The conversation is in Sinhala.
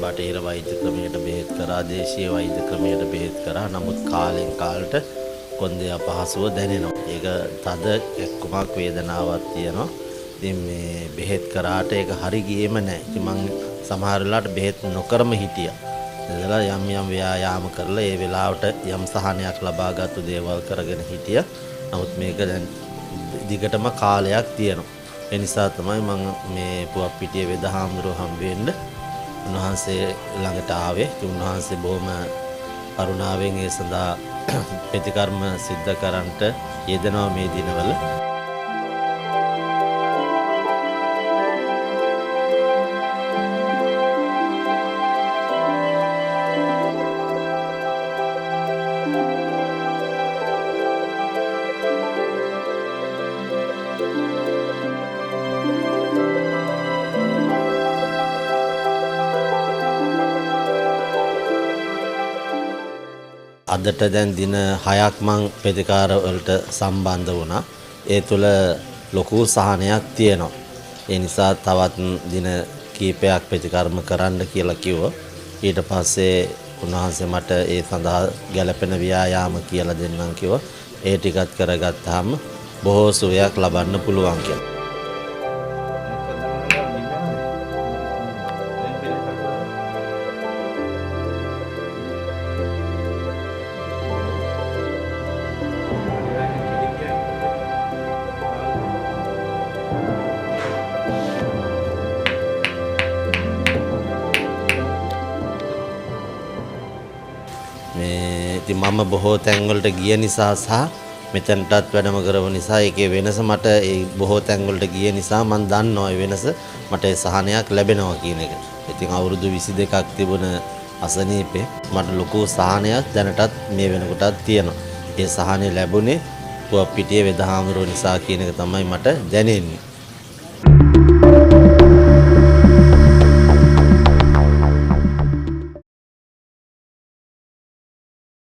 බටහිර වෛද්‍ය ක්‍රමයට බෙහෙත් කරා, දේශීය වෛද්‍ය ක්‍රමයට බෙහෙත් කරා. නමුත් කාලෙන් කාලට කොන්දේ අපහසුව දැනෙනවා. ඒක තද එක්කමක් වේදනාවක් තියෙනවා. ඉතින් මේ බෙහෙත් කරාට ඒක හරි ගියේම නැහැ. ඉතින් මං සමහර වෙලාවට බෙහෙත් නොකරම හිටියා. එදලා යම් ව්‍යායාම කරලා ඒ වෙලාවට යම් සහනයක් ලබාගත්තු දේවල් කරගෙන හිටියා. නමුත් මේක දැන් දිගටම කාලයක් තියෙනවා. ඒ නිසා තමයි මම මේ පුවප්පිටියේ වෙදහාමුදුරුවෝ හම්බ වෙන්න උන්වහන්සේ ළඟට ආවේ. උන්වහන්සේ බොහොම කරුණාවෙන් ඒ සඳහා ප්‍රතිකර්ම සිද්ධ කරන්නට යෙදෙනවා මේ දිනවල. අදට දැන් දින 6ක් මං ප්‍රතිකාර වලට සම්බන්ධ වුණා. ඒ තුළ ලොකු සහනයක් තියෙනවා. ඒ නිසා තවත් දින කීපයක් ප්‍රතිකර්ම කරන්න කියලා කිව්වා. ඊට පස්සේ උන්වහන්සේ මට ඒ සඳහා ගැළපෙන ව්‍යායාම කියලා දෙන්නම් කිව්වා. ඒ ටිකත් කරගත්තාම බොහෝ සුවයක් ලබන්න පුළුවන් කියලා. ඉතින් මම බොහෝ තැන්වලට ගිය නිසා සහ මෙතනටත් වැඩම කරව නිසා ඒකේ වෙනස මට ඒ බොහෝ තැන්වලට ගිය නිසා මම දන්නවා ඒ වෙනස මට ඒ සහනයක් ලැබෙනවා කියන එක. ඉතින් අවුරුදු 22ක් තිබුණ අසනීපේ මට ලොකු සහනයක් දැනටත් මේ වෙනකොටත් තියෙනවා. ඒ සහනය ලැබුණේ පුවප්පිටියේ වෙදහාමුදුරුවෝ නිසා කියන එක තමයි මට දැනෙන්නේ.